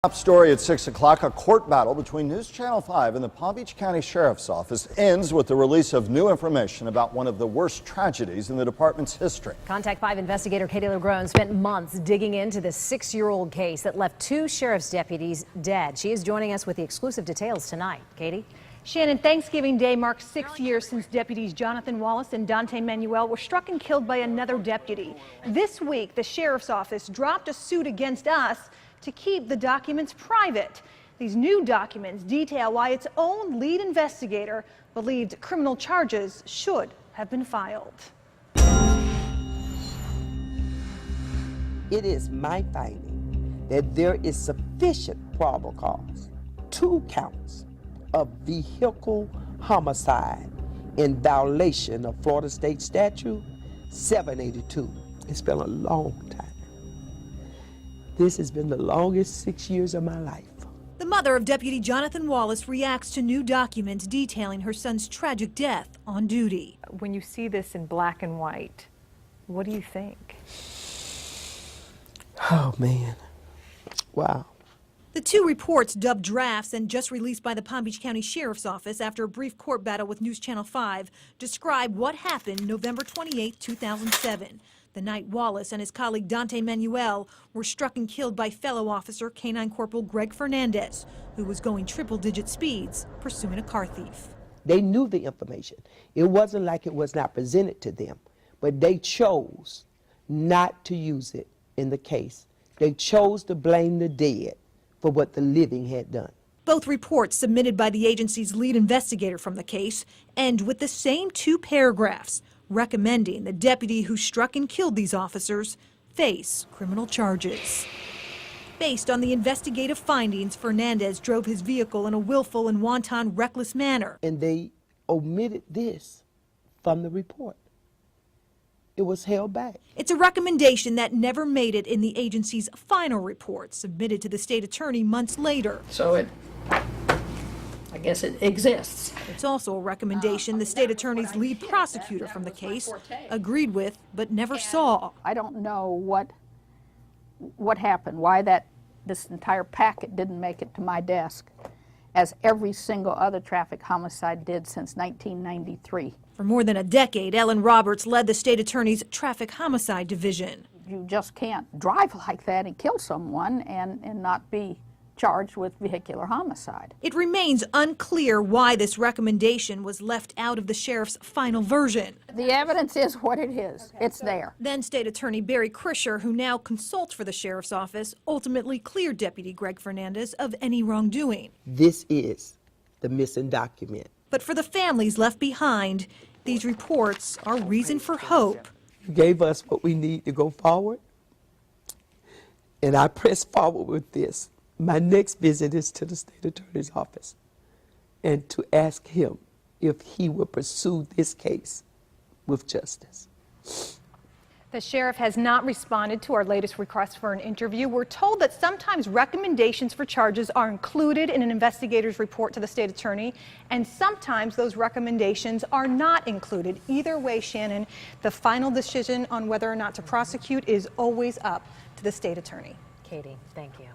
Top story at 6 o'clock, a court battle between News Channel 5 and the Palm Beach County Sheriff's Office ends with the release of new information about one of the worst tragedies in the department's history. Contact 5 investigator Katie Lagrone spent months digging into this 6-year-old case that left 2 sheriff's deputies dead. She is joining us with the exclusive details tonight. Katie? Shannon, Thanksgiving Day marks 6 years since deputies Jonathan Wallace and Dante Manuel were struck and killed by another deputy. This week, the sheriff's office dropped a suit against us to keep the documents private. These new documents detail why its own lead investigator believed criminal charges should have been filed. It is my finding that there is sufficient probable cause, 2 counts of vehicle homicide in violation of Florida State Statute 782. It's been a long time. This has been the longest 6 years of my life. The mother of Deputy Jonathan Wallace reacts to new documents detailing her son's tragic death on duty. When you see this in black and white, what do you think? Oh, man. Wow. The 2 reports, dubbed drafts and just released by the Palm Beach County Sheriff's Office after a brief court battle with News Channel 5, describe what happened November 28, 2007. The night Wallace and his colleague Dante Manuel were struck and killed by fellow officer Canine Corporal Greg Fernandez, who was going triple-digit speeds pursuing a car thief. They knew the information. It wasn't like it was not presented to them, but they chose not to use it in the case. They chose to blame the dead for what the living had done. Both reports submitted by the agency's lead investigator from the case end with the same 2 paragraphs, recommending the deputy who struck and killed these officers face criminal charges. Based on the investigative findings, Fernandez drove his vehicle in a willful and wanton reckless manner. And they omitted this from the report. It was held back. It's a recommendation that never made it in the agency's final report, submitted to the state attorney months later. So I guess it exists. It's also a recommendation the state attorney's lead prosecutor from the case agreed with but never saw. I don't know what happened, why this entire packet didn't make it to my desk, as every single other traffic homicide did since 1993. For more than a decade, Ellen Roberts led the state attorney's traffic homicide division. You just can't drive like that and kill someone and not be charged with vehicular homicide. It remains unclear why this recommendation was left out of the sheriff's final version. The evidence is what it is. It's there. Then State Attorney Barry Krischer, who now consults for the sheriff's office, ultimately cleared Deputy Greg Fernandez of any wrongdoing. This is the missing document. But for the families left behind, these reports are reason for hope. You gave us what we need to go forward, and I press forward with this. My next visit is to the state attorney's office and to ask him if he will pursue this case with justice. The sheriff has not responded to our latest request for an interview. We're told that sometimes recommendations for charges are included in an investigator's report to the state attorney, and sometimes those recommendations are not included. Either way, Shannon, the final decision on whether or not to prosecute is always up to the state attorney. Katie, thank you.